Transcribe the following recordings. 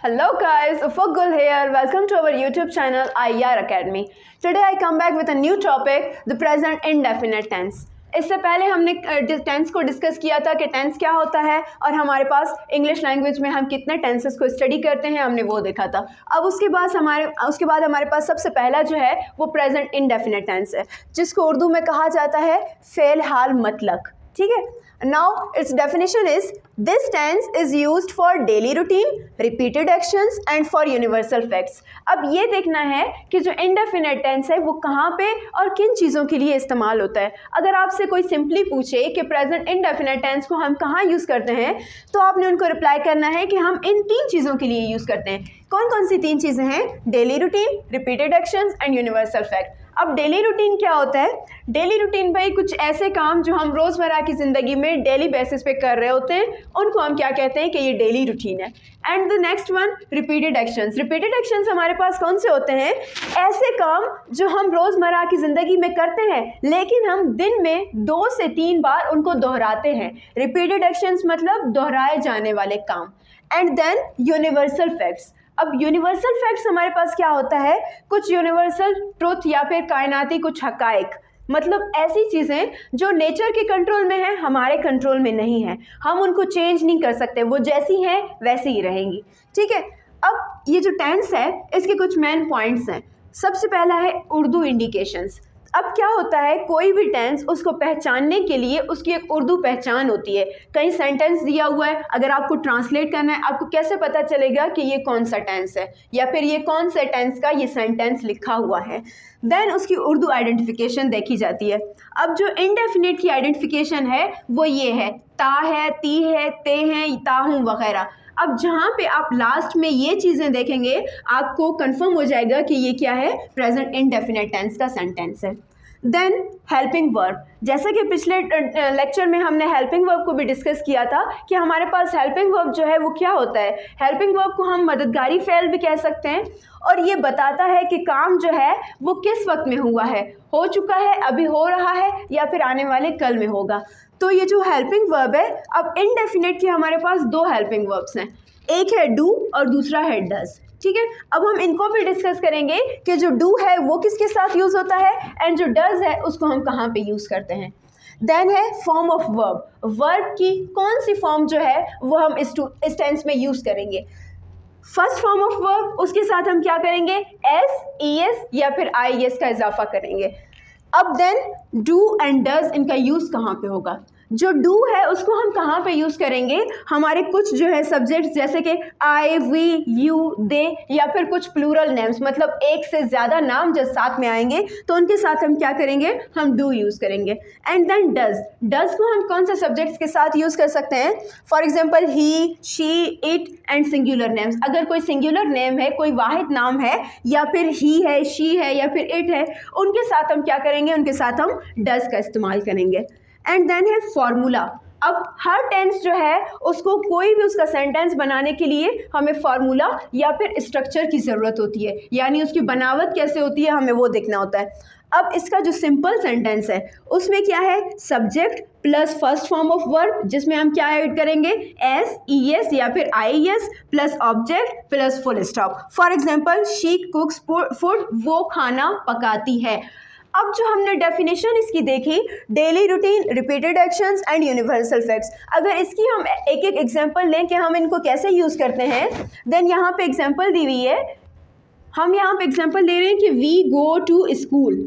Hello guys, Ufuk here. Welcome to our YouTube channel IR Academy. Today I come back with a new topic, the present indefinite tense. इससे पहले हमने tense को discuss किया था कि tense क्या होता है और हमारे पास इंग्लिश लैंग्वेज में हम कितने टेंसेस को स्टडी करते हैं, हमने वो देखा था। अब उसके बाद हमारे पास सबसे पहला जो है वो प्रेजेंट इंडेफिनिट टेंस है, जिसको उर्दू में कहा जाता है फ़ेल हाल मतलब। ठीक है। Now its definition is this tense is used for daily routine, repeated actions and for universal facts। अब ये देखना है कि जो indefinite tense है वो कहाँ पे और किन चीज़ों के लिए इस्तेमाल होता है। अगर आपसे कोई सिंपली पूछे कि present indefinite tense को हम कहाँ यूज़ करते हैं, तो आपने उनको रिप्लाई करना है कि हम इन 3 चीज़ों के लिए यूज़ करते हैं। कौन कौन सी 3 चीज़ें हैं? Daily routine, repeated actions and universal fact. अब डेली रूटीन क्या होता है? डेली रूटीन भाई कुछ ऐसे काम जो हम रोज़मर्रा की ज़िंदगी में डेली बेसिस पे कर रहे होते हैं, उनको हम क्या कहते हैं कि ये डेली रूटीन है। And the next one repeated actions. Repeated actions हमारे पास कौन से होते हैं? ऐसे काम जो हम रोज़मर्रा की ज़िंदगी में करते हैं लेकिन हम दिन में 2 से 3 बार उनको दोहराते हैं। रिपीटेड एक्शंस मतलब दोहराए जाने वाले काम। And then universal facts. अब यूनिवर्सल फैक्ट्स हमारे पास क्या होता है? कुछ यूनिवर्सल ट्रुथ या फिर कायनाती कुछ हकाइक, मतलब ऐसी चीज़ें जो नेचर के कंट्रोल में है, हमारे कंट्रोल में नहीं है, हम उनको चेंज नहीं कर सकते, वो जैसी हैं वैसी ही रहेंगी। ठीक है। अब ये जो टेंस है इसके कुछ मेन पॉइंट्स हैं। सबसे पहला है उर्दू इंडिकेशंस। अब क्या होता है, कोई भी टेंस उसको पहचानने के लिए उसकी एक उर्दू पहचान होती है। कहीं सेंटेंस दिया हुआ है, अगर आपको ट्रांसलेट करना है, आपको कैसे पता चलेगा कि ये कौन सा टेंस है या फिर ये कौन से टेंस का ये सेंटेंस लिखा हुआ है? देन उसकी उर्दू आइडेंटिफिकेशन देखी जाती है। अब जो इनडेफिनिट की आइडेंटिफिकेशन है वो ये है, ता है, ती है, ते हैं, ता हूँ वगैरह। अब जहाँ पे आप लास्ट में ये चीज़ें देखेंगे आपको कंफर्म हो जाएगा कि ये क्या है, प्रेजेंट इनडेफिनिट टेंस का सेंटेंस है। Then helping verb. जैसे कि पिछले लेक्चर में हमने हेल्पिंग वर्ब को भी डिस्कस किया था कि हमारे पास हेल्पिंग वर्ब जो है वो क्या होता है। हेल्पिंग वर्ब को हम मददगारी फ़ेल भी कह सकते हैं और ये बताता है कि काम जो है वो किस वक्त में हुआ है, हो चुका है, अभी हो रहा है या फिर आने वाले कल में होगा। तो ये जो हेल्पिंग वर्ब है, अब इनडेफिनिट की हमारे पास 2 हेल्पिंग वर्ब्स हैं, एक है डू और दूसरा है डज। ठीक है। अब हम इनको भी डिस्कस करेंगे कि जो डू है वो किसके साथ यूज़ होता है एंड जो डज है उसको हम कहाँ पे यूज़ करते हैं। देन है फॉर्म ऑफ वर्ब। वर्ब की कौन सी फॉर्म जो है वो हम इस टेंस में यूज़ करेंगे। फर्स्ट फॉर्म ऑफ वर्ब, उसके साथ हम क्या करेंगे, एस, ई एस या फिर आई एस का इजाफा करेंगे। अब देन डू एंड डज, इनका यूज़ कहाँ पे होगा? जो डू है उसको हम कहाँ पे यूज़ करेंगे? हमारे कुछ जो है सब्जेक्ट्स जैसे कि आई, वी, यू, दे या फिर कुछ प्लूरल नेम्स, मतलब एक से ज़्यादा नाम जब साथ में आएंगे तो उनके साथ हम क्या करेंगे, हम डू यूज़ करेंगे। And then does. डज को हम कौन से सब्जेक्ट्स के साथ यूज़ कर सकते हैं? For example he, she, it and singular names. अगर कोई सिंगुलर नेम है, कोई वाहिद नाम है या फिर ही है, शी है या फिर इट है, उनके साथ हम क्या करेंगे, उनके साथ हम डज का इस्तेमाल करेंगे। एंड देन है फॉर्मूला। अब हर टेंस जो है उसको कोई भी उसका सेंटेंस बनाने के लिए हमें फार्मूला या फिर स्ट्रक्चर की ज़रूरत होती है, यानी उसकी बनावट कैसे होती है हमें वो देखना होता है। अब इसका जो सिंपल सेंटेंस है उसमें क्या है, subject plus first form of verb, जिसमें हम क्या ऐड करेंगे, एस, ई एस या फिर I S plus object plus full stop. For example she cooks food, वो खाना पकाती है। अब जो हमने डेफिनेशन इसकी देखी, daily routine, repeated actions and universal facts, अगर इसकी हम एक एक एग्जांपल लें कि हम इनको कैसे यूज़ करते हैं, देन यहाँ पे एग्जांपल दी हुई है। हम यहाँ पे एग्जांपल दे रहे हैं कि वी गो टू स्कूल,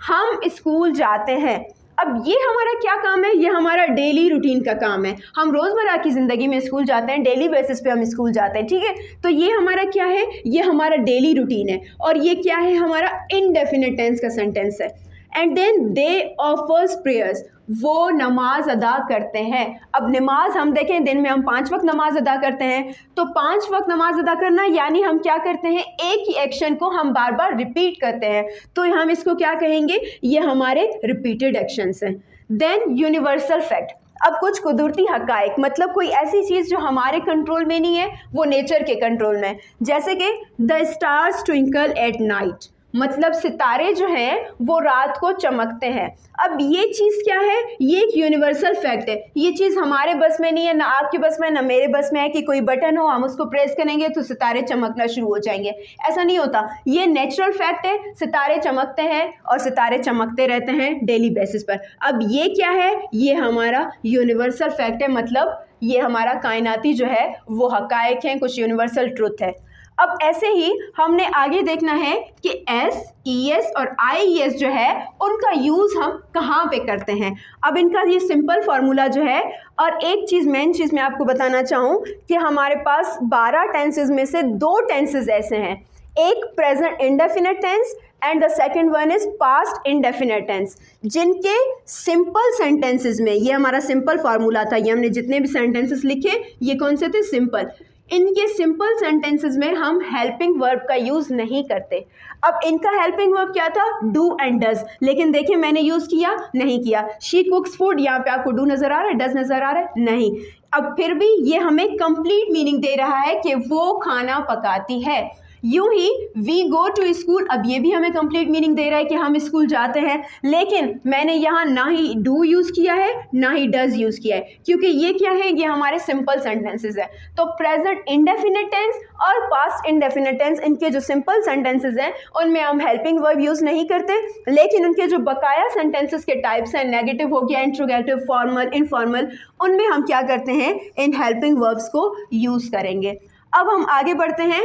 हम स्कूल जाते हैं। अब ये हमारा क्या काम है, ये हमारा डेली रूटीन का काम है। हम रोज़मर्रा की ज़िंदगी में स्कूल जाते हैं, डेली बेसिस पे हम स्कूल जाते हैं। ठीक है। तो ये हमारा क्या है, ये हमारा डेली रूटीन है और ये क्या है, हमारा इनडेफिनिट टेंस का सेंटेंस है। And then they offers prayers, वो नमाज अदा करते हैं। अब नमाज हम देखें, दिन में हम 5 वक्त नमाज अदा करते हैं, तो 5 वक्त नमाज अदा करना यानी हम क्या करते हैं, एक ही एक्शन को हम बार बार रिपीट करते हैं, तो हम इसको क्या कहेंगे, ये हमारे रिपीटेड एक्शंस हैं। Then universal fact. अब कुछ कुदरती हकाइक, मतलब कोई ऐसी चीज़ जो हमारे कंट्रोल में नहीं है, वो नेचर के कंट्रोल में है। जैसे कि the stars twinkle at night, मतलब सितारे जो हैं वो रात को चमकते हैं। अब ये चीज़ क्या है, ये एक यूनिवर्सल फैक्ट है। ये चीज़ हमारे बस में नहीं है, ना आपके बस में, ना मेरे बस में है कि कोई बटन हो, हम उसको प्रेस करेंगे तो सितारे चमकना शुरू हो जाएंगे। ऐसा नहीं होता, ये नेचुरल फैक्ट है। सितारे चमकते हैं और सितारे चमकते रहते हैं डेली बेसिस पर। अब ये क्या है, ये हमारा यूनिवर्सल फैक्ट है, मतलब ये हमारा कायनाती जो है वो हकायक हैं, कुछ यूनिवर्सल ट्रुथ है। अब ऐसे ही हमने आगे देखना है कि SES और IES जो है उनका यूज़ हम कहाँ पे करते हैं। अब इनका ये सिंपल फार्मूला जो है, और एक चीज़ मेन चीज़ मैं आपको बताना चाहूँ कि हमारे पास 12 टेंसेज में से 2 टेंसेज ऐसे हैं, एक present indefinite tense and the second one is past indefinite tense, जिनके सिंपल सेंटेंसेस में, ये हमारा सिंपल फार्मूला था, ये हमने जितने भी सेंटेंसेस लिखे ये कौन से थे, सिंपल। इनके सिंपल सेंटेंसेस में हम हेल्पिंग वर्ब का यूज़ नहीं करते। अब इनका हेल्पिंग वर्ब क्या था, डू एंड डज, लेकिन देखिए मैंने यूज़ किया नहीं किया। शी कुक्स फूड, यहाँ पे आपको डू नज़र आ रहा है, डज नज़र आ रहा है, नहीं। अब फिर भी ये हमें कंप्लीट मीनिंग दे रहा है कि वो खाना पकाती है। यूं ही वी गो टू स्कूल, अब ये भी हमें कंप्लीट मीनिंग दे रहा है कि हम स्कूल जाते हैं, लेकिन मैंने यहाँ ना ही डू यूज़ किया है ना ही डज यूज़ किया है, क्योंकि ये क्या है, ये हमारे सिंपल सेंटेंसेस है। तो प्रेजेंट इंडेफिनिट टेंस और पास्ट इंडेफिनिट टेंस, इनके जो सिंपल सेंटेंसेस हैं उनमें हम हेल्पिंग वर्ब यूज़ नहीं करते, लेकिन उनके जो बकाया सेंटेंसेस के टाइप्स हैं, नेगेटिव हो गया, इंट्रोगेटिव, फॉर्मल, इनफॉर्मल, उनमें हम क्या करते हैं, इन हेल्पिंग वर्ब्स को यूज़ करेंगे। अब हम आगे बढ़ते हैं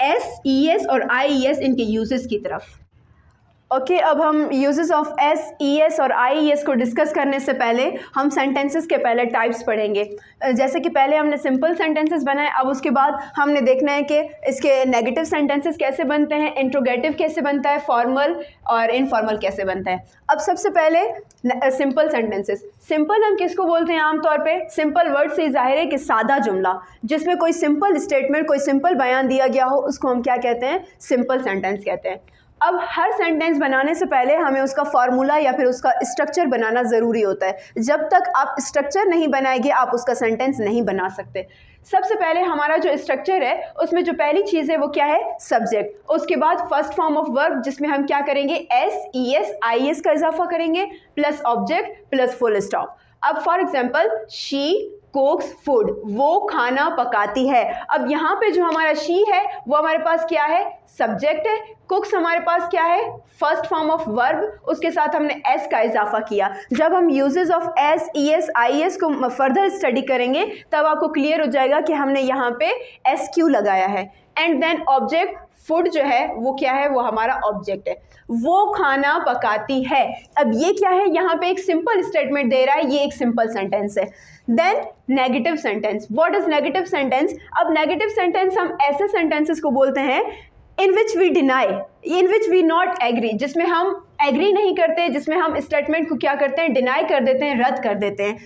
SES और IES इनके यूजेस की तरफ। ओके, अब हम यूजेस ऑफ SES और IES को डिस्कस करने से पहले हम सेंटेंसेस के पहले टाइप्स पढ़ेंगे। जैसे कि पहले हमने सिंपल सेंटेंसेस बनाए, अब उसके बाद हमने देखना है कि इसके नेगेटिव सेंटेंसेस कैसे बनते हैं, इंट्रोगेटिव कैसे बनता है, फॉर्मल और इनफॉर्मल कैसे बनता है। अब सबसे पहले सिंपल सेंटेंसेस। सिंपल हम किसको बोलते हैं आमतौर पे, सिंपल वर्ड से जाहिर है कि सादा जुमला, जिसमें कोई सिंपल स्टेटमेंट, कोई सिंपल बयान दिया गया हो, उसको हम क्या कहते हैं, सिंपल सेंटेंस कहते हैं। अब हर सेंटेंस बनाने से पहले हमें उसका फार्मूला या फिर उसका स्ट्रक्चर बनाना ज़रूरी होता है। जब तक आप स्ट्रक्चर नहीं बनाएंगे आप उसका सेंटेंस नहीं बना सकते। सबसे पहले हमारा जो स्ट्रक्चर है उसमें जो पहली चीज़ है वो क्या है, सब्जेक्ट। उसके बाद फर्स्ट फॉर्म ऑफ वर्ब, जिसमें हम क्या करेंगे, SES IES का इजाफा करेंगे, plus object plus full stop. अब for example, she cooks food, वो खाना पकाती है। अब यहाँ पे जो हमारा शी है वो हमारे पास क्या है, सब्जेक्ट है। कुक्स हमारे पास क्या है, फर्स्ट फॉर्म ऑफ वर्ब, उसके साथ हमने S का इजाफा किया। जब हम यूजेस ऑफ SES IES को फर्दर स्टडी करेंगे तब आपको क्लियर हो जाएगा कि हमने यहाँ पे SQ लगाया है। एंड देन ऑब्जेक्ट, फूड जो है वो क्या है, वो हमारा ऑब्जेक्ट है, वो खाना पकाती है। अब ये क्या है, यहाँ पे एक सिंपल स्टेटमेंट दे रहा है, ये एक सिंपल सेंटेंस है। Then negative sentence. What is negative sentence? अब नेगेटिव सेंटेंस हम ऐसे सेंटेंसेस को बोलते हैं in which we deny, in which we not agree, जिसमें हम एग्री नहीं करते, जिसमें हम स्टेटमेंट को क्या करते हैं, डिनाई कर देते हैं, रद्द कर देते हैं,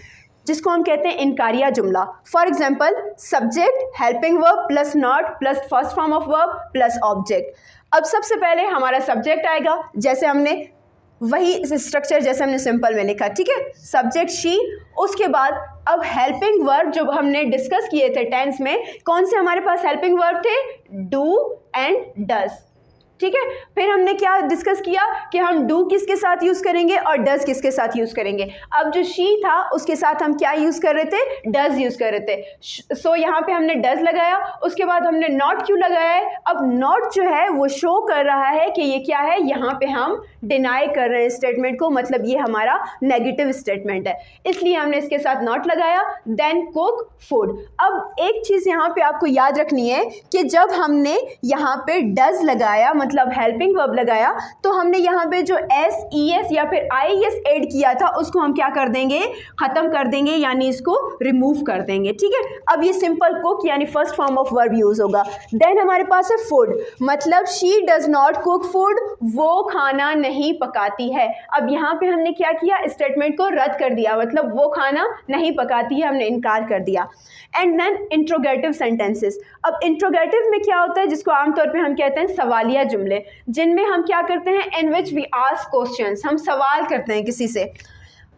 जिसको हम कहते हैं इनकारिया जुमला। For example, subject, helping verb plus not plus first form of verb plus object. अब सबसे पहले हमारा सब्जेक्ट आएगा, जैसे हमने वही स्ट्रक्चर जैसे हमने सिंपल में लिखा, ठीक है, सब्जेक्ट शी। उसके बाद अब हेल्पिंग वर्ब जो हमने डिस्कस किए थे टेंस में, कौन से हमारे पास हेल्पिंग वर्ब थे, डू एंड डज, ठीक है। फिर हमने क्या डिस्कस किया कि हम डू किसके साथ यूज़ करेंगे और डज किसके साथ यूज़ करेंगे। अब जो शी था उसके साथ हम क्या यूज़ कर रहे थे, डज यूज़ कर रहे थे। सो यहाँ पे हमने डज लगाया, उसके बाद हमने नॉट क्यों लगाया है, अब नॉट जो है वो शो कर रहा है कि ये क्या है, यहाँ पे हम डिनाई कर रहे हैं स्टेटमेंट को, मतलब ये हमारा नेगेटिव स्टेटमेंट है, इसलिए हमने इसके साथ नॉट लगाया। Then cook food. अब एक चीज़ यहाँ पे आपको याद रखनी है कि जब हमने यहाँ पे डज लगाया, मतलब हेल्पिंग वर्ब लगाया, तो हमने यहाँ पे जो SES या फिर IES ऐड किया था उसको हम क्या कर देंगे, खत्म कर देंगे, यानी इसको रिमूव कर देंगे, ठीक है। अब ये सिंपल कुक यानी first form of verb use होगा। देन हमारे पास है फूड, मतलब she does not cook food, वो खाना नहीं पकाती है। अब यहाँ पे हमने क्या किया, स्टेटमेंट को रद्द कर दिया, मतलब वो खाना नहीं पकाती है, हमने इनकार कर दिया। And then interrogative sentences. अब इंट्रोगेटिव में क्या होता है, जिसको आमतौर पे हम कहते हैं सवालिया जुमले, जिनमें हम क्या करते हैं, in which we ask questions, हम सवाल करते हैं किसी से।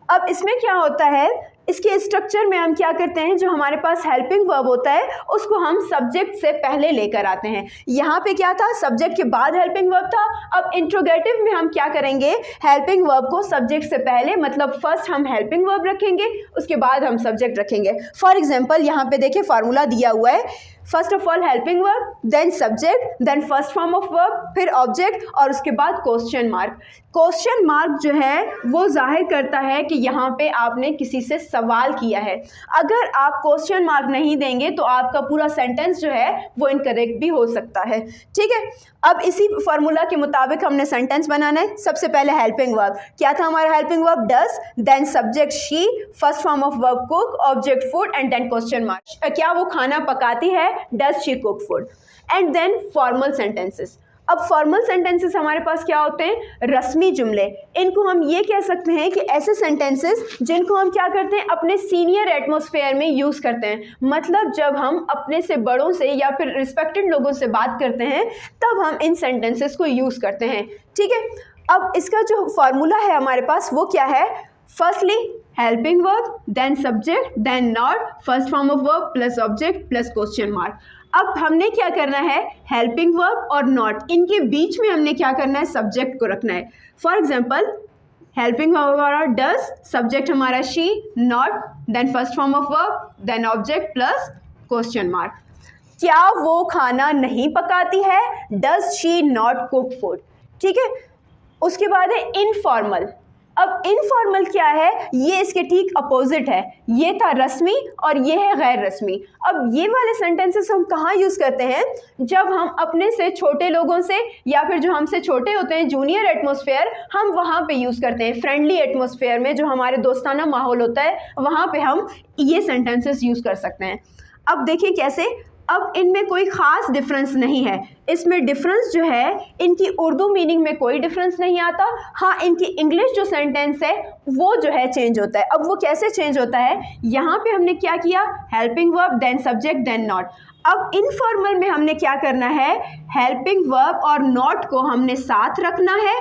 अब इसमें क्या होता है, इसके स्ट्रक्चर में हम क्या करते हैं, जो हमारे पास हेल्पिंग वर्ब होता है उसको हम सब्जेक्ट से पहले लेकर आते हैं। यहाँ पे क्या था, सब्जेक्ट के बाद हेल्पिंग वर्ब था। अब इंट्रोगेटिव में हम क्या करेंगे, हेल्पिंग वर्ब को सब्जेक्ट से पहले, मतलब फर्स्ट हम हेल्पिंग वर्ब रखेंगे, उसके बाद हम सब्जेक्ट रखेंगे। फॉर एग्जाम्पल यहाँ पे देखिए फार्मूला दिया हुआ है, first of all helping verb, then subject, then first form of verb, फिर ऑब्जेक्ट और उसके बाद क्वेश्चन मार्क। क्वेश्चन मार्क जो है वो जाहिर करता है कि यहाँ पे आपने किसी से सवाल किया है। अगर आप क्वेश्चन मार्क नहीं देंगे तो आपका पूरा सेंटेंस जो है वो इनकरेक्ट भी हो सकता है। ठीक है, अब इसी फार्मूला के मुताबिक हमने सेंटेंस बनाना है। सबसे पहले हेल्पिंग वर्ब, क्या था हमारा helping verb, does, then subject she, first form of verb cook, object food and then question mark. क्या वो खाना पकाती है, does she cook food, and then formal sentences. अब फॉर्मल सेंटेंसेस हमारे पास क्या होते हैं, रस्मी जुमले। इनको हम ये कह सकते हैं कि ऐसे सेंटेंसेस जिनको हम क्या करते हैं, अपने सीनियर एटमॉस्फेयर में यूज़ करते हैं। मतलब जब हम अपने से बड़ों से या फिर रिस्पेक्टेड लोगों से बात करते हैं तब हम इन सेंटेंसेस को यूज़ करते हैं। ठीक है, अब इसका जो फार्मूला है हमारे पास वो क्या है, firstly helping verb, then subject, then not, first form of verb plus object plus question mark. अब हमने क्या करना है, हेल्पिंग वर्ब और नॉट, इनके बीच में हमने क्या करना है, सब्जेक्ट को रखना है। फॉर एग्जाम्पल हेल्पिंग वर्ब हमारा डज, सब्जेक्ट हमारा she, not, then first form of verb, then object plus question mark. क्या वो खाना नहीं पकाती है, does she not cook food. ठीक है, उसके बाद है इनफॉर्मल। अब इनफॉर्मल क्या है, ये इसके ठीक अपोजिट है। ये था रस्मी और ये है गैर रस्मी। अब ये वाले सेंटेंसेस हम कहाँ यूज़ करते हैं, जब हम अपने से छोटे लोगों से या फिर जो हमसे छोटे होते हैं, जूनियर एटमॉस्फेयर, हम वहाँ पे यूज़ करते हैं। फ्रेंडली एटमॉस्फेयर में जो हमारे दोस्ताना माहौल होता है वहाँ पे हम ये सेंटेंसेस यूज़ कर सकते हैं। अब देखिए कैसे, अब इनमें कोई ख़ास डिफरेंस नहीं है। इसमें डिफरेंस जो है, इनकी उर्दू मीनिंग में कोई डिफरेंस नहीं आता। हाँ, इनकी इंग्लिश जो सेंटेंस है वो जो है चेंज होता है। अब वो कैसे चेंज होता है, यहाँ पे हमने क्या किया, helping verb, then subject, then not. अब इनफॉर्मल में हमने क्या करना है, हेल्पिंग वर्ब और नॉट को हमने साथ रखना है,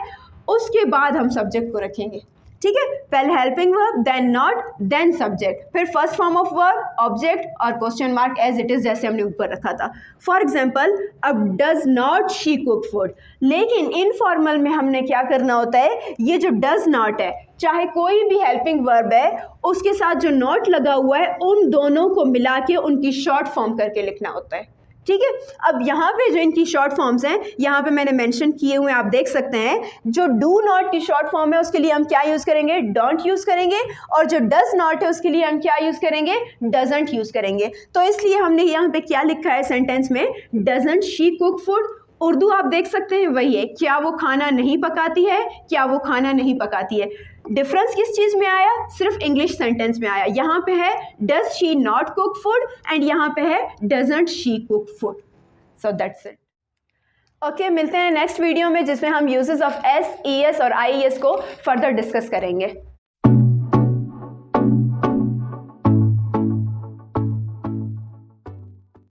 उसके बाद हम सब्जेक्ट को रखेंगे। ठीक है, पहले helping verb, then not, then subject, फिर first form of verb, object और question mark as it is, जैसे हमने ऊपर रखा था। फॉर एग्जाम्पल, अब does not she cook food, लेकिन इनफॉर्मल में हमने क्या करना होता है, ये जो डज नॉट है, चाहे कोई भी हेल्पिंग वर्ब है, उसके साथ जो नॉट लगा हुआ है उन दोनों को मिला के उनकी शॉर्ट फॉर्म करके लिखना होता है। ठीक है, अब यहाँ पे जो इनकी शॉर्ट फॉर्म्स हैं, यहाँ पे मैंने मेंशन किए हुए हैं, आप देख सकते हैं। जो डू नॉट की शॉर्ट फॉर्म है उसके लिए हम क्या यूज़ करेंगे, डोंट यूज़ करेंगे, और जो डज नॉट है उसके लिए हम क्या यूज़ करेंगे, डजंट यूज़ करेंगे। तो इसलिए हमने यहाँ पे क्या लिखा है सेंटेंस में, doesn't she cook food. Urdu आप देख सकते हैं वही है, क्या वो खाना नहीं पकाती है, क्या वो खाना नहीं पकाती है। डिफरेंस किस चीज़ में आया, सिर्फ इंग्लिश सेंटेंस में आया। यहाँ पे है does she not cook food and यहाँ पे है doesn't she cook food. So that's it. Okay, मिलते हैं नेक्स्ट वीडियो में जिसमें हम uses of S, E S और आई ई एस को फर्दर डिस्कस करेंगे।